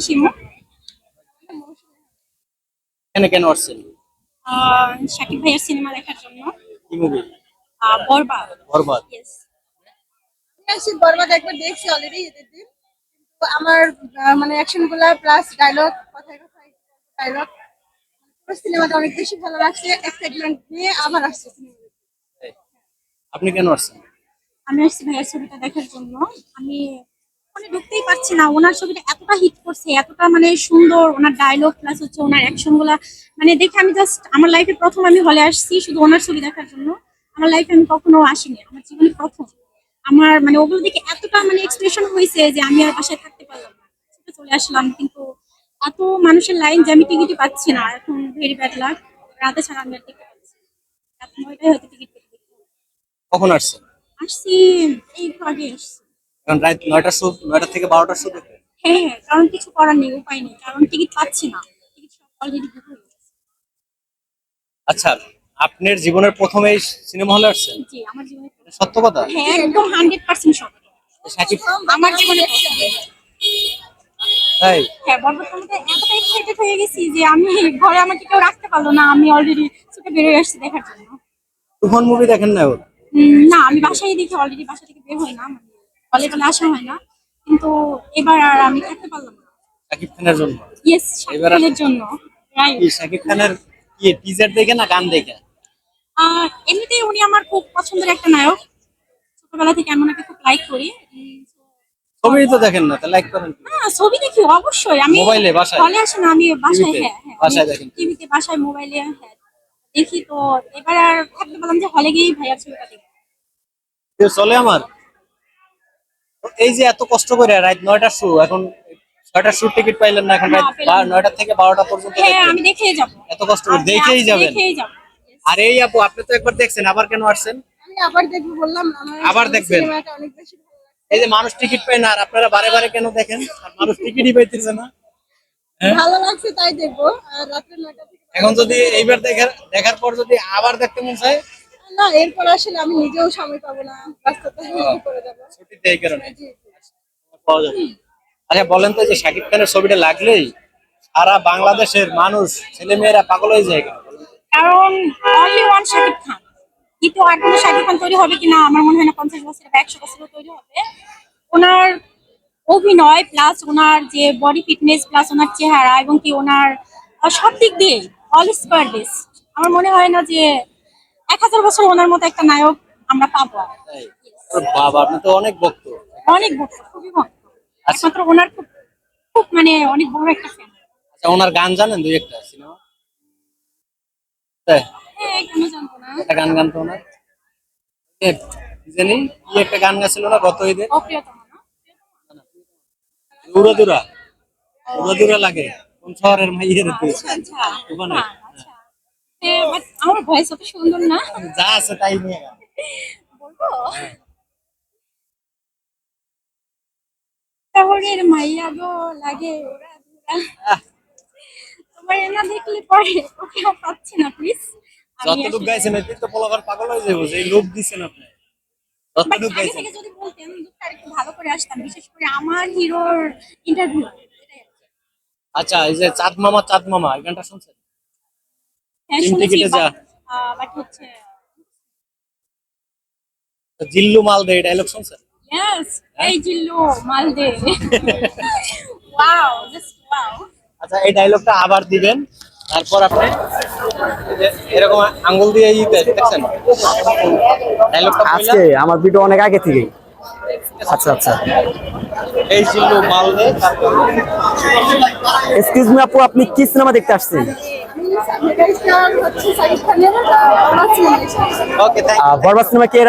শিমু। এখানে কেন আসছেন? শাকিব ভাইয়ের সিনেমা দেখার জন্য। কি মুভি? বরবাদ। বরবাদ। Yes. আমি বরবাদ একবার দেখছি অলরেডি ঈদের দিন। তো আমার মানে অ্যাকশন গুলা প্লাস ডায়লগ, কথায় কথায় ডায়লগ, পুরো সিনেমাটা অনেক বেশি ভালো লাগছে। এক্সাইটমেন্ট নিয়ে আবার আসছে সিনেমা। এই, আপনি কেন আসছেন? আমি আসছি ভাইয়ের ছবিটা দেখার জন্য। আমি মানে ঢুকতেই পারছি না, ওনার ছবিটা এতটা হিট করছে, এতটা মানে সুন্দর, ওনার ডায়লগ প্লাস হচ্ছে ওনার অ্যাকশন গুলা মানে দেখে আমি জাস্ট আমার লাইফে প্রথম আমি হলে আসছি শুধু ওনার ছবি দেখার জন্য। আমার লাইফে আমি কখনো আসিনি, আমার জীবনে প্রথম। আমার মানে ওগুলো দেখে এতটা মানে এক্সপ্রেশন হয়েছে যে আমি আর বাসায় থাকতে পারলাম না, ছুটে চলে আসলাম। কিন্তু এত মানুষের লাইন যে আমি টিকিটই পাচ্ছি না, এখন ভেরি ব্যাড লাক। রাতে ছাড়া আমি আর টিকিট পাচ্ছি না। রাত 9টায় হয়তো টিকিট পেতে দেখতে হবে। কখন আসছেন? আসছি এই একটু আগে আসছি। এখন রাত 9টার শো, 9টা থেকে 12টার শো দেখবেন? হ্যাঁ হ্যাঁ, কারণ কিছু করার নেই, উপায় নেই, কারণ টিকিট পাচ্ছি না। টিকিট সব অলরেডি বুক হয়ে গেছে। আচ্ছা, আপনার জীবনের প্রথম এই সিনেমা হলে আসছেন? জি, আমার জীবনে এটা সত্য কথা? হ্যাঁ একদম 100% সত্যি। শাকিব, আমার জীবনে প্রথম। তাই? হ্যাঁ, বরবাদে এতটা এক্সাইটেড হয়ে গেছি যে আমি ঘরে আমাকে কেউ রাখতে পারলো না, আমি অলরেডি ছুটে বেরিয়ে আসছি দেখার জন্য। তুফান মুভি দেখেন না ওর? না, আমি বাসায় দেখি, অলরেডি বাসা থেকে বের হই না, হলে টলে আসা হয় না। কিন্তু এবার আর আমি থাকতে পারলাম না। শাকিব খানের জন্য? ইয়েস, শাকিব এবার খানের জন্য। রাইট। কি শাকিব খানের কি টিজার দেখে না গান দেখে? এমনিতেই উনি আমার খুব পছন্দের একটা নায়ক। ছোটবেলা থেকে আমি ওনাকে খুব লাইক করি। ছবি তো দেখেন না, তাহলে লাইক করেন কি? ছবি দেখি অবশ্যই, আমি মোবাইলে, বাসায়? হলে আসি না, আমি বাসায়। টিভিতে? হ্যাঁ হ্যাঁ, বাসায় দেখেন? টিভিতে, বাসায়, মোবাইলে, হ্যাঁ দেখি। তো এবার আর থাকতে পারলাম যে হলে গিয়েই ভাইয়ার ছবিটা দেখি। কেউ চলে আমার? এই যে এত কষ্ট করে রাত 9টার শো, এখন 6টার শো টিকিট পাইলেন না, এখন না, রাত পেলাম না। 9টা থেকে 12টা পর্যন্ত হ্যাঁ, দেখবেন? আমি দেখেই যাবো। এত কষ্ট করে দেখেই যাবেন? দেখেই যাবো। আর এই আপু, আপনি তো একবার দেখছেন, আবার কেন আসছেন? আমি আবার দেখবো বললাম, আমার আবার দেখবেন? সিনেমাটা অনেক বেশি ভালো লাগছে। এই যে মানুষ টিকিট পায় না, আর আপনারা বারে বারে কেন দেখেন? আর মানুষ টিকিটই পাইতেছে না। হ্যাঁ? ভালো লাগছে তাই দেখবো। আর রাত্রে 9টা থেকে এখন যদি এইবার দেখার পর যদি আবার দেখতে মন চায়? না, এরপর আসলে আমি নিজেও সময় পাবো না, রাস্তাতে করে যাবো। ছুটিতে এই কারণে জি। পাওয়া যাবে। আচ্ছা বলেন তো, যে শাকিব খানের ছবিটা লাগলেই সারা বাংলাদেশের মানুষ, ছেলে মেয়েরা পাগল হয়ে যায় কেন? কারণ অনলি ওয়ান শাকিব খান। দ্বিতীয় আর কোনো শাকিব খান তৈরি হবে কিনা আমার মনে হয় না 50 বছর বা 100 বছরও তৈরি হবে। ওনার অভিনয় প্লাস ওনার যে বডি ফিটনেস প্লাস ওনার চেহারা এবং কি ওনার সব দিক দিয়ে অল স্কোয়ার বেস্ট। আমার মনে হয় না যে 1000 বছর ওনার মতো একটা নায়ক আমরা পাবো আর। তাই? ওরে বাবা, আপনি তো অনেক ভক্ত। অনেক ভক্ত, খুবই ভক্ত। আচ্ছা। একমাত্র ওনার খুব খুব মানে অনেক বড় একটা ফ্যান। আচ্ছা, ওনার গান জানেন দুই একটা সিনেমা? তাই? হ্যাঁ, কেন জানবো না। একটা গান গান তো ওনার। এ, কি জানি কি একটা গান গাছিল না গত ঈদে? অপ্রিয়তম না? উড়াদুরা, উড়াদুরা লাগে। কোন শহরের মাইয়ের তুই? আচ্ছা আচ্ছা। ওখানে? আচ্ছা। হ্যাঁ, বাট আমার ভয়েস অত সুন্দর না। যা আছে তাই নিয়ে গান। বলবো? শহরের মাইয়া গো লাগে ওরা ধুরা। আহ, তোমার না দেখলে পরে ওকে আর পাচ্ছি না প্লিজ। যতটুক গাইছেন এতে তো পোলাপান পাগল হয়ে যাবো, যে লোক দিচ্ছেন আপনি। যতটুক আগে গাইছেন। থেকে যদি বলতেন লুকটা একটু ভালো করে আসতাম, বিশেষ করে আমার হিরোর ইন্টারভিউ। আচ্ছা, এই যে চাঁদ মামা এই গানটা শুনছেন? হ্যাঁ তিন শুনেছি, টিকিটে যা, বাট হচ্ছে জিল্লু মাল দে, ডায়লগ শুনছেন? ইয়েস, এই জিল্লু মালদে। Wow, just wow. আচ্ছা, এই ডায়লগটা আবার দিবেন, তারপর আপনি এই যে এরকম আঙ্গুল দিয়ে দেখছেন ডায়লগটা? আজকে আমার ভিডিও অনেক আগে থেকেই। আচ্ছা আচ্ছা, এই জিল্লু মাল দে, তারপর এক্সকিউজ মি আপু, আপনি কি সিনেমা দেখতে আসছেন? মেগাস্টার হচ্ছে শাকিব খানের Borbaad cinema. Okay, thank you. Borbaad cinema K